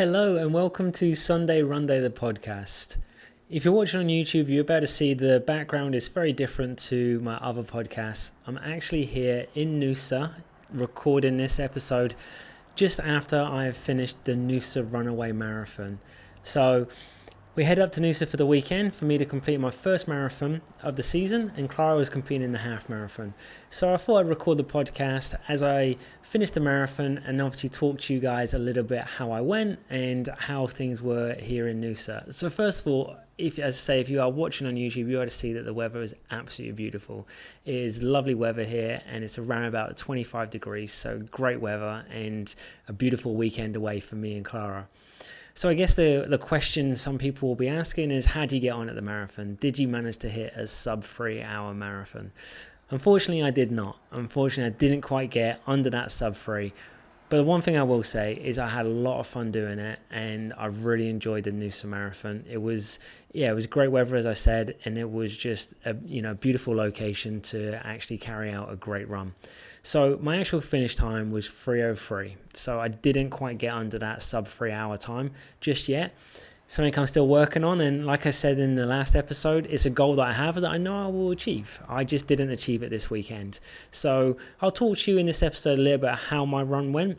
Hello and welcome to Sunday Run Day, the podcast. If you're watching on YouTube, you're about to see the background is very different to my other podcasts. I'm actually here in Noosa recording this episode just after I've finished the Noosa Runaway Marathon. So we head up to Noosa for the weekend for me to complete my first marathon of the season, and Clara was competing in the half marathon. So I thought I'd record the podcast as I finished the marathon and obviously talk to you guys a little bit how I went and how things were here in Noosa. So first of all, if you are watching on YouTube, you ought to see that the weather is absolutely beautiful. It is lovely weather here and it's around about 25 degrees, so great weather and a beautiful weekend away for me and Clara. So I guess the question some people will be asking is, how do you get on at the marathon? Did you manage to hit a sub-3 hour marathon? Unfortunately, I did not. Unfortunately, I didn't quite get under that sub-3. But the one thing I will say is I had a lot of fun doing it, and I really enjoyed the Noosa Marathon. It was great weather, as I said, and it was just a beautiful location to actually carry out a great run. So my actual finish time was 3:03. So I didn't quite get under that sub-3 hour time just yet. Something I'm still working on, and like I said in the last episode, it's a goal that I have that I know I will achieve. I just didn't achieve it this weekend. So I'll talk to you in this episode a little bit how my run went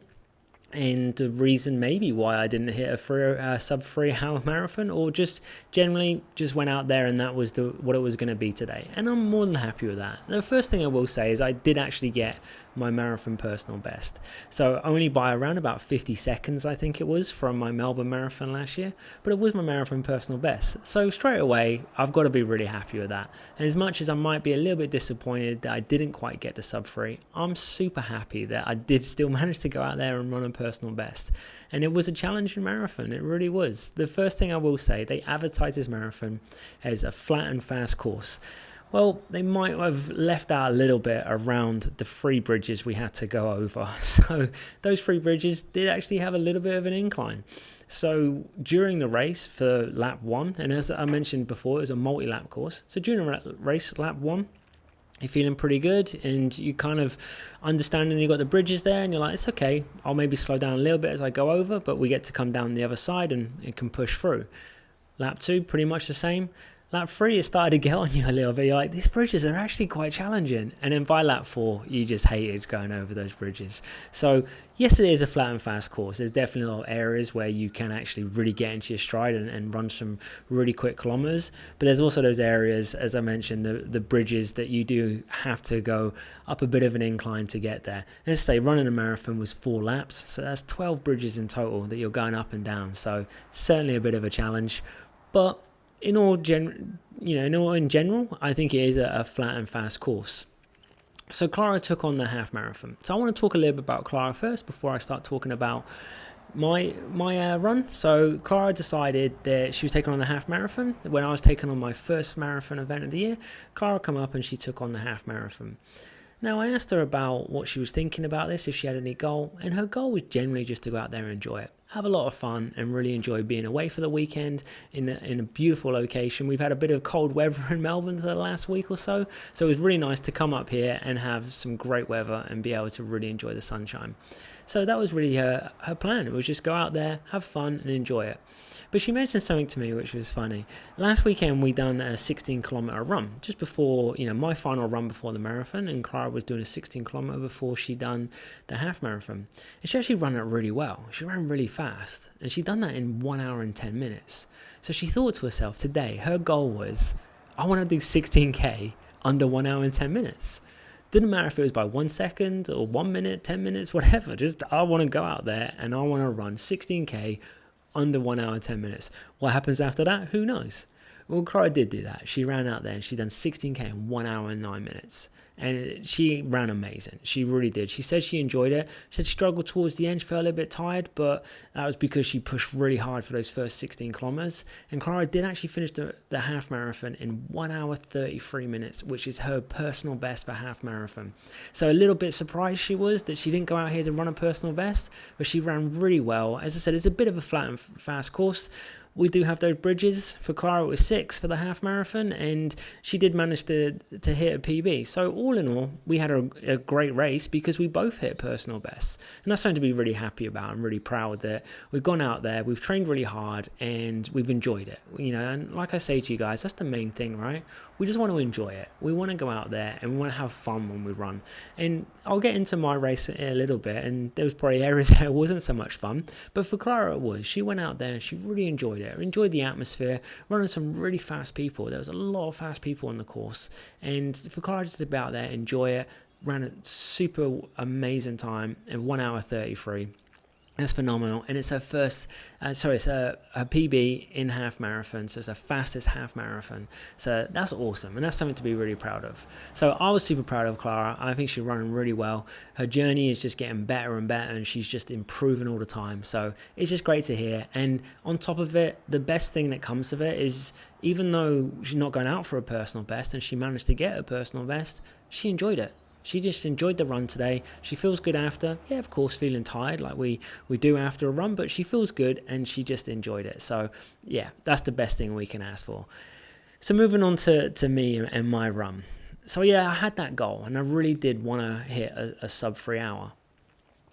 and the reason maybe why I didn't hit a sub-3 hour marathon, or just generally just went out there and that was what it was going to be today. And I'm more than happy with that. The first thing I will say is I did actually get my marathon personal best. So only by around about 50 seconds, I think it was, from my Melbourne marathon last year, but it was my marathon personal best. So straight away, I've got to be really happy with that. And as much as I might be a little bit disappointed that I didn't quite get the sub-3, I'm super happy that I did still manage to go out there and run a personal best. And it was a challenging marathon. It really was. The first thing I will say, they advertised this marathon as a flat and fast course. Well, they might have left out a little bit around the 3 bridges we had to go over. So those 3 bridges did actually have a little bit of an incline. So during the race for lap 1, and as I mentioned before, it was a multi-lap course. So during the race, lap 1, you're feeling pretty good and you kind of understanding you've got the bridges there and you're like, it's okay, I'll maybe slow down a little bit as I go over, but we get to come down the other side and it can push through. Lap 2, pretty much the same. Lap 3, it started to get on you a little bit. You're like, these bridges are actually quite challenging. And then by lap 4, you just hated going over those bridges. So yes, it is a flat and fast course. There's definitely a lot of areas where you can actually really get into your stride and run some really quick kilometers. But there's also those areas, as I mentioned, the bridges that you do have to go up a bit of an incline to get there. And let's say running a marathon was 4 laps. So that's 12 bridges in total that you're going up and down. So certainly a bit of a challenge. But in general, I think it is a flat and fast course. So Clara took on the half marathon. So I want to talk a little bit about Clara first before I start talking about my run. So Clara decided that she was taking on the half marathon. When I was taking on my first marathon event of the year, Clara come up and she took on the half marathon. Now, I asked her about what she was thinking about this, if she had any goal, and her goal was generally just to go out there and enjoy it. Have a lot of fun and really enjoy being away for the weekend in a beautiful location. We've had a bit of cold weather in Melbourne for the last week or so it was really nice to come up here and have some great weather and be able to really enjoy the sunshine. So that was really her plan. It was just go out there, have fun and enjoy it. But she mentioned something to me which was funny. Last weekend we done a 16-kilometer run just before, my final run before the marathon, and Clara was doing a 16-kilometer before she done the half marathon. And she actually ran it really well. She ran really fast, and she done that in 1 hour and 10 minutes. So she thought to herself today, her goal was, I want to do 16K under 1 hour and 10 minutes. Didn't matter if it was by 1 second or 1 minute, 10 minutes, whatever. Just I want to go out there and I want to run 16K under 1 hour and 10 minutes. What happens after that? Who knows? Well, Clara did do that. She ran out there and she done 16K in 1 hour and 9 minutes. And she ran amazing. She really did. She said she enjoyed it. She said she struggled towards the end. She felt a little bit tired, but that was because she pushed really hard for those first 16 kilometers. And Clara did actually finish the half marathon in 1 hour 33 minutes, which is her personal best for half marathon. So a little bit surprised she was that she didn't go out here to run a personal best, but she ran really well. As I said, it's a bit of a flat and fast course. we do have those bridges. For Clara, it was 6 for the half marathon, and she did manage to hit a PB. So all in all, we had a great race because we both hit personal bests. And that's something to be really happy about. I'm really proud that we've gone out there, we've trained really hard, and we've enjoyed it. And like I say to you guys, that's the main thing, right? We just want to enjoy it. We want to go out there and we want to have fun when we run. And I'll get into my race in a little bit, and there was probably areas that it wasn't so much fun, but for Clara it was. She went out there and she really enjoyed it, enjoyed the atmosphere, running some really fast people. There was a lot of fast people on the course, and for Clara just to be out there, enjoy it, ran a super amazing time in 1 hour 33. That's phenomenal, and it's her first. It's her PB in half marathon, so it's her fastest half marathon. So that's awesome, and that's something to be really proud of. So I was super proud of Clara. I think she's running really well. Her journey is just getting better and better, and she's just improving all the time. So it's just great to hear. And on top of it, the best thing that comes of it is, even though she's not going out for a personal best, and she managed to get a personal best, she enjoyed it. She just enjoyed the run today. She feels good after. Yeah, of course, feeling tired like we do after a run, but she feels good and she just enjoyed it. So, yeah, that's the best thing we can ask for. So moving on to me and my run. So, yeah, I had that goal and I really did want to hit a sub-3 hour.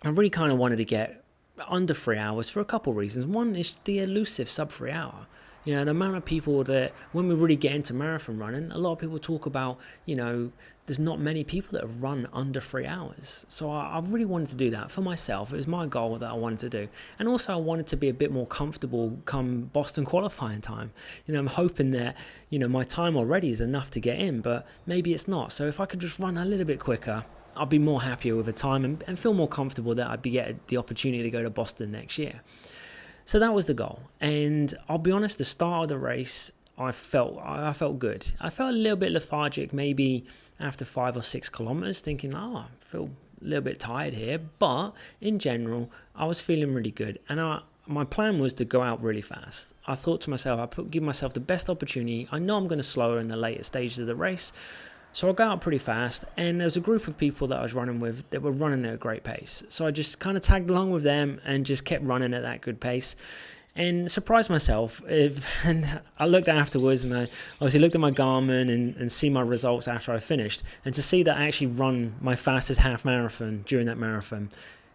I really kind of wanted to get under 3 hours for a couple of reasons. One is the elusive sub-3 hour. The amount of people that, when we really get into marathon running, a lot of people talk about, there's not many people that have run under 3 hours. So I really wanted to do that for myself. It was my goal that I wanted to do. And also I wanted to be a bit more comfortable come Boston qualifying time. I'm hoping that, my time already is enough to get in, but maybe it's not. So if I could just run a little bit quicker, I'll be more happier with the time and feel more comfortable that I'd be getting the opportunity to go to Boston next year. So that was the goal. And I'll be honest, the start of the race, I felt good. I felt a little bit lethargic, maybe after 5 or 6 kilometers, thinking, I feel a little bit tired here. But in general, I was feeling really good. And my plan was to go out really fast. I thought to myself, give myself the best opportunity. I know I'm going to slow in the later stages of the race. So I got out pretty fast, and there was a group of people that I was running with that were running at a great pace. So I just kind of tagged along with them and just kept running at that good pace and surprised myself. And I looked afterwards, and I obviously looked at my Garmin and see my results after I finished. And to see that I actually run my fastest half marathon during that marathon,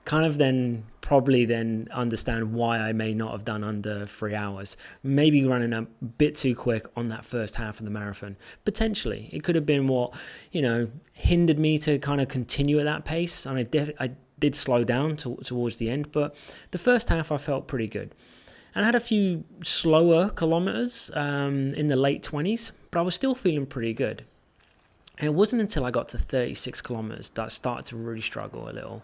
kind of then probably understand why I may not have done under 3 hours. Maybe running a bit too quick on that first half of the marathon. Potentially. It could have been what, hindered me to kind of continue at that pace. And I did slow down towards the end, but the first half I felt pretty good. And I had a few slower kilometers in the late 20s, but I was still feeling pretty good. And it wasn't until I got to 36 kilometers that I started to really struggle a little.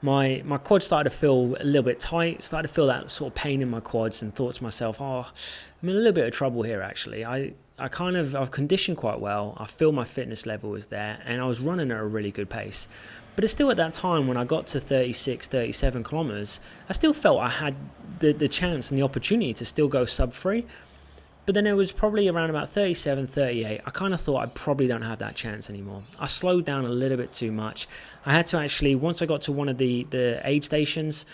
My quads started to feel a little bit tight, started to feel that sort of pain in my quads, and thought to myself, I'm in a little bit of trouble here actually. I've conditioned quite well, I feel my fitness level is there, and I was running at a really good pace. But it's still at that time when I got to 36, 37 kilometers, I still felt I had the chance and the opportunity to still go sub-3. But then it was probably around about 37, 38. I kind of thought I probably don't have that chance anymore. I slowed down a little bit too much. I had to actually, once I got to one of the aid stations,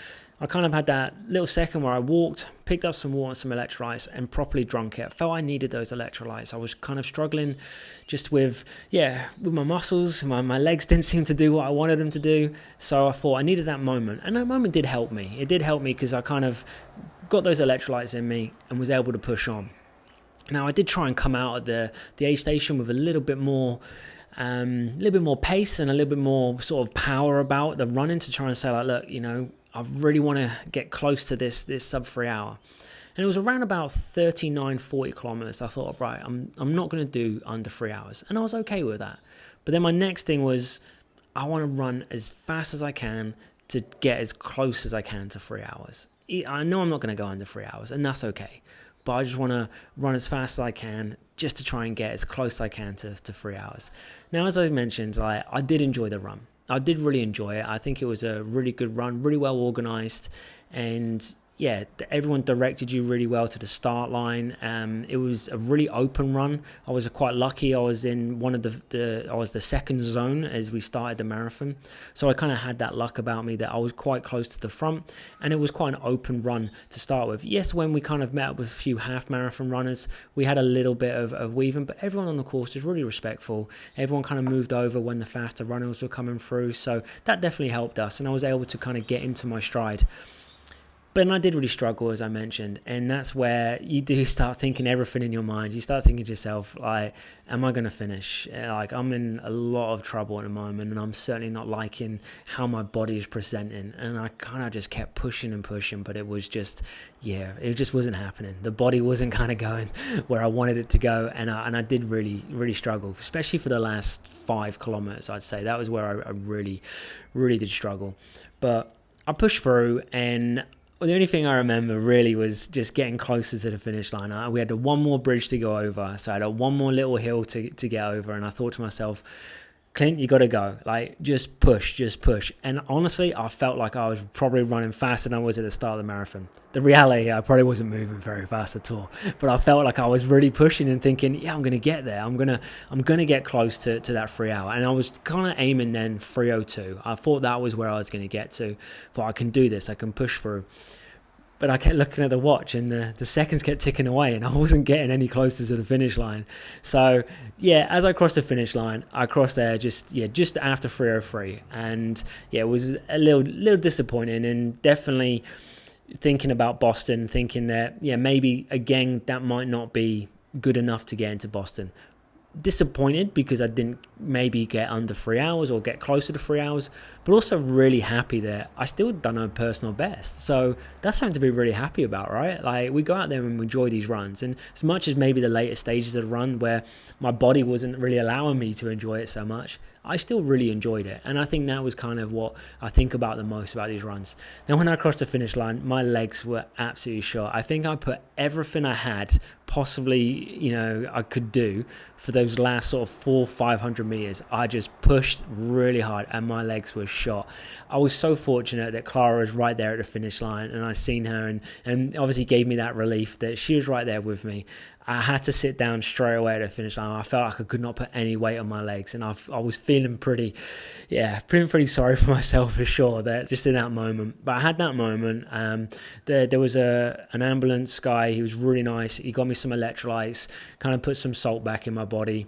I kind of had that little second where I walked, picked up some water and some electrolytes and properly drunk it. I felt I needed those electrolytes. I was kind of struggling just with my muscles. My legs didn't seem to do what I wanted them to do. So I thought I needed that moment. And that moment did help me. It did help me because I kind of got those electrolytes in me and was able to push on. Now, I did try and come out at the aid station with a little bit more pace and a little bit more sort of power about the running to try and say, like, look, I really want to get close to this sub-3 hour. And it was around about 39, 40 kilometers. I thought, right, I'm not going to do under 3 hours. And I was okay with that. But then my next thing was, I want to run as fast as I can to get as close as I can to 3 hours. I know I'm not going to go under 3 hours, and that's okay. But I just want to run as fast as I can just to try and get as close as I can to 3 hours. Now, as I mentioned, I did enjoy the run. I did really enjoy it. I think it was a really good run, really well organized. And everyone directed you really well to the start line. It was a really open run. I was quite lucky. I was in one of I was the second zone as we started the marathon. So I kind of had that luck about me that I was quite close to the front, and it was quite an open run to start with. Yes, when we kind of met up with a few half marathon runners, we had a little bit of weaving, but everyone on the course was really respectful. Everyone kind of moved over when the faster runners were coming through. So that definitely helped us, and I was able to kind of get into my stride. But I did really struggle, as I mentioned, and that's where you do start thinking everything in your mind. You start thinking to yourself, like, am I going to finish? Like, I'm in a lot of trouble at the moment, and I'm certainly not liking how my body is presenting. And I kind of just kept pushing and pushing, but it was just, it just wasn't happening. The body wasn't kind of going where I wanted it to go, and I did really, really struggle, especially for the last 5 kilometers, I'd say. That was where I really, really did struggle. But I pushed through, and the only thing I remember really was just getting closer to the finish line. We had one more bridge to go over, so I had one more little hill to get over, and I thought to myself, Clint, you got to go. Like, just push. And honestly, I felt like I was probably running faster than I was at the start of the marathon. The reality, I probably wasn't moving very fast at all, but I felt like I was really pushing and thinking, I'm going to get there. I'm going to get close to that 3 hour. And I was kind of aiming then 3:02. I thought that was where I was going to get to. Thought I can do this. I can push through. But I kept looking at the watch, and the seconds kept ticking away, and I wasn't getting any closer to the finish line. So, as I crossed the finish line, I crossed there just after 3:03, and it was a little disappointing, and definitely thinking about Boston, thinking that maybe again that might not be good enough to get into Boston. Disappointed because I didn't maybe get under 3 hours or get closer to 3 hours, but also really happy that I still done a personal best. So that's something to be really happy about, right? Like, we go out there and we enjoy these runs, and as much as maybe the later stages of the run where my body wasn't really allowing me to enjoy it so much, I still really enjoyed it. And I think that was kind of what I think about the most about these runs. Now, when I crossed the finish line, my legs were absolutely shot. I think I put everything I had possibly, I could do for those last sort of 400-500 meters. I just pushed really hard, and my legs were shot. I was so fortunate that Clara was right there at the finish line, and I seen her, and obviously gave me that relief that she was right there with me. I had to sit down straight away at the finish line. I felt like I could not put any weight on my legs, and I was feeling pretty sorry for myself for sure, that just in that moment. But I had that moment. There was an ambulance guy. He was really nice. He got me some electrolytes, kind of put some salt back in my body,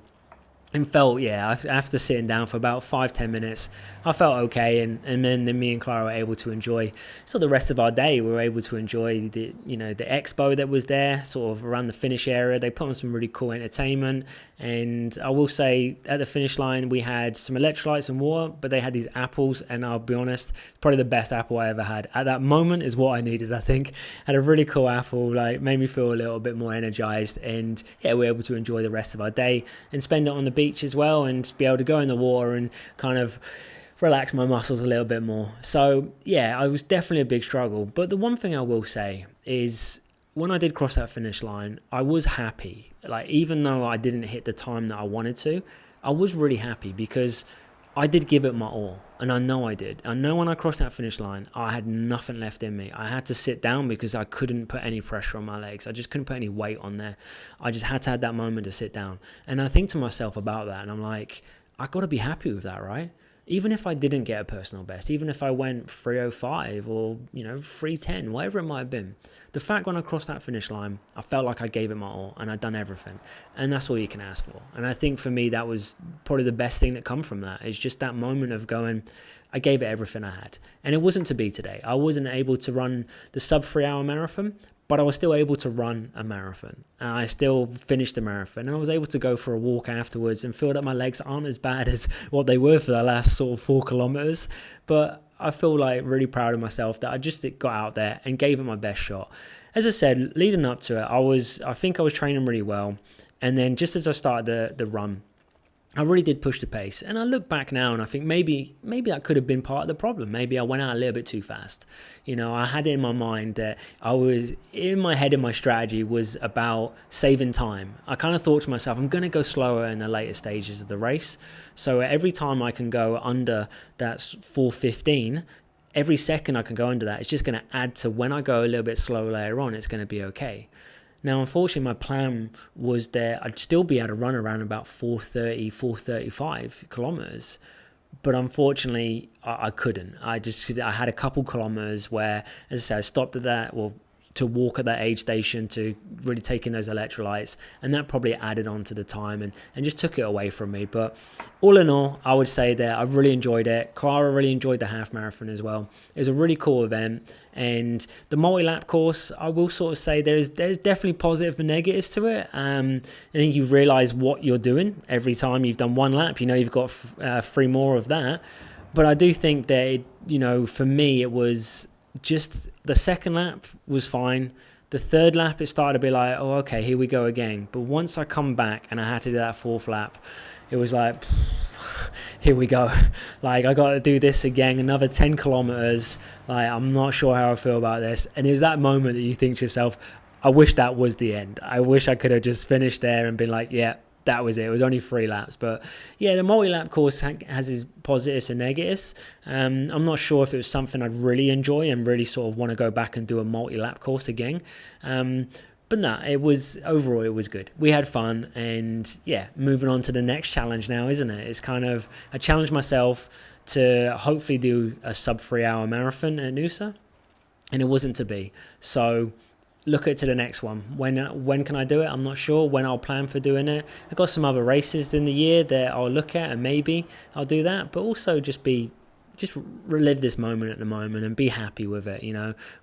and felt, after sitting down for about 5-10 minutes, I felt okay, and then me and Clara were able to enjoy the rest of our day. We were able to enjoy the expo that was there, sort of around the finish area. They put on some really cool entertainment, and I will say at the finish line we had some electrolytes and water, but they had these apples, and I'll be honest, probably the best apple I ever had. At that moment is what I needed, I think. Had a really cool apple, made me feel a little bit more energized, and we were able to enjoy the rest of our day and spend it on the beach as well, and be able to go in the water and kind of relax my muscles a little bit more. So I was definitely a big struggle. But the one thing I will say is, when I did cross that finish line, I was happy. Like, even though I didn't hit the time that I wanted to, I was really happy because I did give it my all, and I know I did. I know when I crossed that finish line, I had nothing left in me. I had to sit down because I couldn't put any pressure on my legs. I just couldn't put any weight on there. I just had to have that moment to sit down. And I think to myself about that, and I'm like, I got to be happy with that, right? Even if I didn't get a personal best, even if I went 3:05 or 3:10, whatever it might have been, the fact when I crossed that finish line, I felt like I gave it my all and I'd done everything, and that's all you can ask for. And I think for me, that was probably the best thing that come from that, is just that moment of going, I gave it everything I had. And it wasn't to be today. I wasn't able to run the sub-3 hour marathon, but I was still able to run a marathon. And I still finished the marathon, and I was able to go for a walk afterwards and feel that my legs aren't as bad as what they were for the last sort of 4 kilometers. But I feel like really proud of myself that I just got out there and gave it my best shot. As I said, leading up to it, I think I was training really well. And then just as I started the run, I really did push the pace. And I look back now and I think maybe that could have been part of the problem. Maybe I went out a little bit too fast. I had it in my mind that my strategy was about saving time. I kind of thought to myself, I'm going to go slower in the later stages of the race. So every time I can go under that 4:15, every second I can go under that, it's just going to add to when I go a little bit slower later on, it's going to be okay. Now, unfortunately, my plan was that I'd still be able to run around about 4:30, 4:35 kilometers. But unfortunately, I couldn't. I had a couple kilometers where, as I said, I stopped at that, to walk at that aid station to really take in those electrolytes, and that probably added on to the time and just took it away from me. But all in all, I would say that I really enjoyed it. Clara really enjoyed the half marathon as well. It was a really cool event, and the multi-lap course, I will sort of say there's definitely positive and negatives to it. I think you realize what you're doing every time you've done one lap. You've got 3 more of that. But I do think that for me, it was just the second lap was fine. The third lap, it started to be like, oh, okay, here we go again. But once I come back and I had to do that 4th lap, it was like, here we go. Like, I got to do this again, another 10 kilometers. Like, I'm not sure how I feel about this. And it was that moment that you think to yourself, I wish that was the end. I wish I could have just finished there and been like, yeah, that was it. It was only 3 laps. But yeah, the multi-lap course has its positives and negatives. I'm not sure if it was something I'd really enjoy and really sort of want to go back and do a multi-lap course again. But no, overall it was good. We had fun, and yeah, moving on to the next challenge now, isn't it? It's kind of, I challenged myself to hopefully do a sub-3 hour marathon at Noosa, and it wasn't to be. So look at to the next one. When can I do it? I'm not sure when I'll plan for doing it. I've got some other races in the year that I'll look at, and maybe I'll do that, but also just relive this moment at the moment and be happy with it.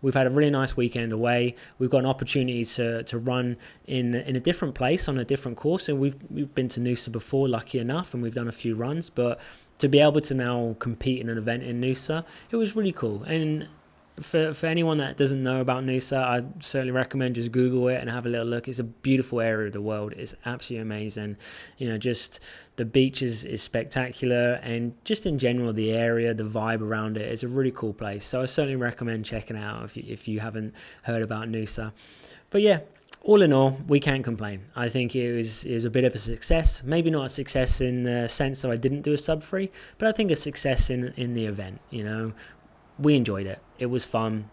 We've had a really nice weekend away. We've got an opportunity to run in a different place on a different course, and we've been to Noosa before, lucky enough, and we've done a few runs. But to be able to now compete in an event in Noosa, it was really cool. And for anyone that doesn't know about Noosa, I certainly recommend just Google it and have a little look. It's a beautiful area of the world. It's absolutely amazing. Just the beach is spectacular, and just in general the area, the vibe around it is a really cool place. So I certainly recommend checking it out if you haven't heard about Noosa. But yeah, all in all, we can't complain. I think it was a bit of a success. Maybe not a success in the sense that I didn't do a sub-3, but I think a success in the event. We enjoyed it. It was fun.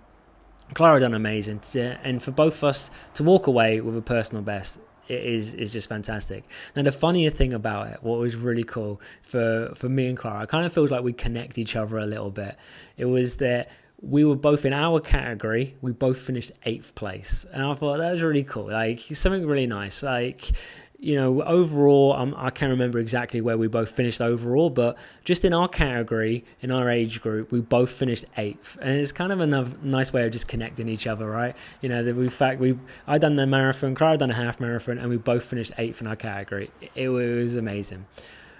Clara done amazing. And for both of us to walk away with a personal best, it is just fantastic. Now, the funnier thing about it, what was really cool for me and Clara, it kind of feels like we connect each other a little bit. It was that we were both in our category. We both finished 8th place. And I thought that was really cool. Like, something really nice. Like, overall, I can't remember exactly where we both finished overall, but just in our category, in our age group, we both finished 8th. And it's kind of a nice way of just connecting each other, right? I done the marathon, Clara done a half marathon, and we both finished 8th in our category. It was amazing.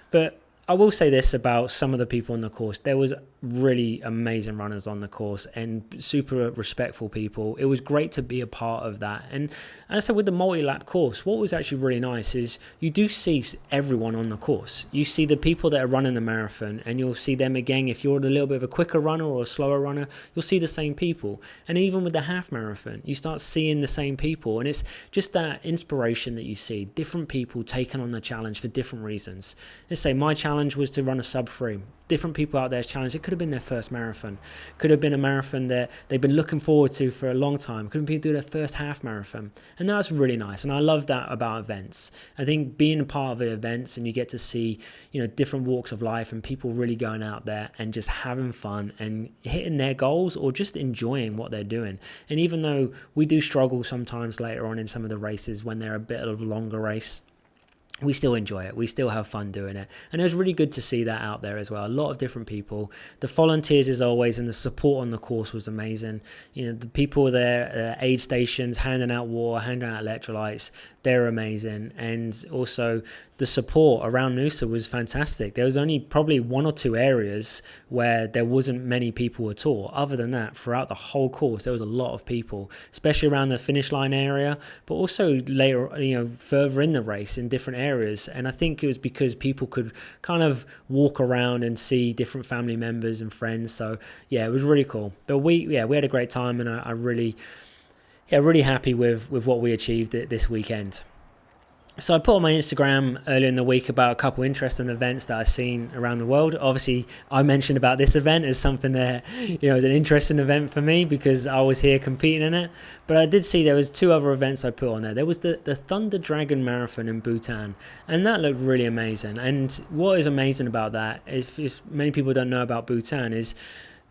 But I will say this about some of the people on the course. There was really amazing runners on the course and super respectful people. It was great to be a part of that. And as I said, with the multi-lap course, what was actually really nice is you do see everyone on the course. You see the people that are running the marathon, and you'll see them again. If you're a little bit of a quicker runner or a slower runner, you'll see the same people. And even with the half marathon, you start seeing the same people. And it's just that inspiration that you see, different people taking on the challenge for different reasons. Let's say my challenge was to run a sub-3. Different people out there's challenged. It could have been their first marathon. Could have been a marathon that they've been looking forward to for a long time. Could have been doing their first half marathon. And that's really nice. And I love that about events. I think being a part of the events, and you get to see, different walks of life and people really going out there and just having fun and hitting their goals or just enjoying what they're doing. And even though we do struggle sometimes later on in some of the races when they're a bit of a longer race, we still enjoy it. We still have fun doing it. And it was really good to see that out there as well. A lot of different people. The volunteers as always, and the support on the course was amazing. The people there, aid stations, handing out water, handing out electrolytes, they're amazing. And also the support around Noosa was fantastic. There was only probably 1 or 2 areas where there wasn't many people at all. Other than that, throughout the whole course, there was a lot of people, especially around the finish line area, but also later, further in the race in different areas. And I think it was because people could kind of walk around and see different family members and friends. So yeah, it was really cool. But we had a great time, and I really happy with what we achieved this weekend. So I put on my Instagram earlier in the week about a couple interesting events that I've seen around the world. Obviously, I mentioned about this event as something that, is an interesting event for me because I was here competing in it. But I did see there was 2 other events I put on there. There was the Thunder Dragon Marathon in Bhutan, and that looked really amazing. And what is amazing about that, if many people don't know about Bhutan, is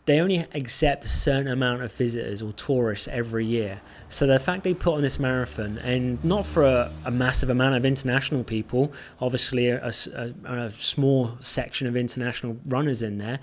they only accept a certain amount of visitors or tourists every year. So the fact they put on this marathon, and not for a massive amount of international people, obviously a small section of international runners in there,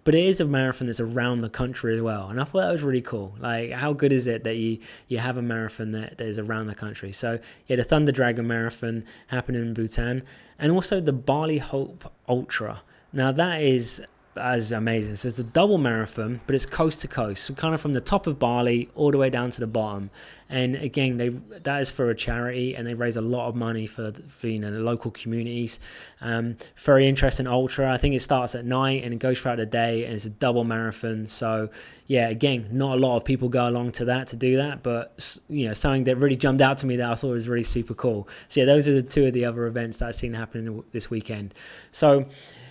but it is a marathon that's around the country as well. And I thought that was really cool. Like, how good is it that you have a marathon that is around the country? So yeah, the Thunder Dragon Marathon happening in Bhutan, and also the Bali Hope Ultra. Now that is amazing. So it's a double marathon, but it's coast to coast, so kind of from the top of Bali all the way down to the bottom. And again, that is for a charity, and they raise a lot of money for the local communities. Very interesting ultra. I think it starts at night and it goes throughout the day, and it's a double marathon. So yeah, again, not a lot of people go along to do that, but something that really jumped out to me that I thought was really super cool. So yeah, those are the 2 of the other events that I've seen happening this weekend. So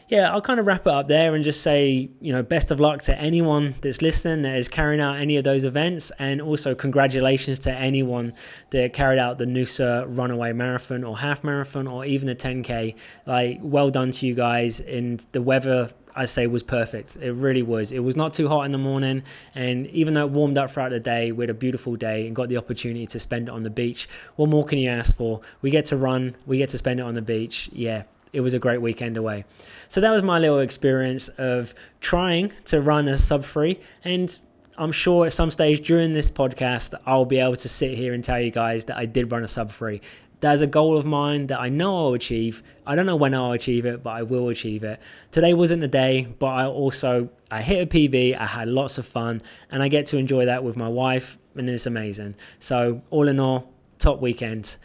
yeah, I'll kind of wrap it up there and just say, best of luck to anyone that's listening that is carrying out any of those events, and also congratulations to anyone that carried out the Noosa Runaway Marathon or Half Marathon or even the 10K. Like, well done to you guys. And the weather, I say, was perfect. It really was. It was not too hot in the morning, and even though it warmed up throughout the day, we had a beautiful day and got the opportunity to spend it on the beach. What more can you ask for? We get to run, we get to spend it on the beach. Yeah, it was a great weekend away. So that was my little experience of trying to run a Sub-3, and I'm sure at some stage during this podcast I'll be able to sit here and tell you guys that I did run a Sub-3. That is a goal of mine that I know I'll achieve. I don't know when I'll achieve it, but I will achieve it. Today wasn't the day, but I hit a PB, I had lots of fun, and I get to enjoy that with my wife, and it's amazing. So all in all, top weekend.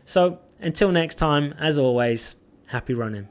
So until next time, as always, happy running.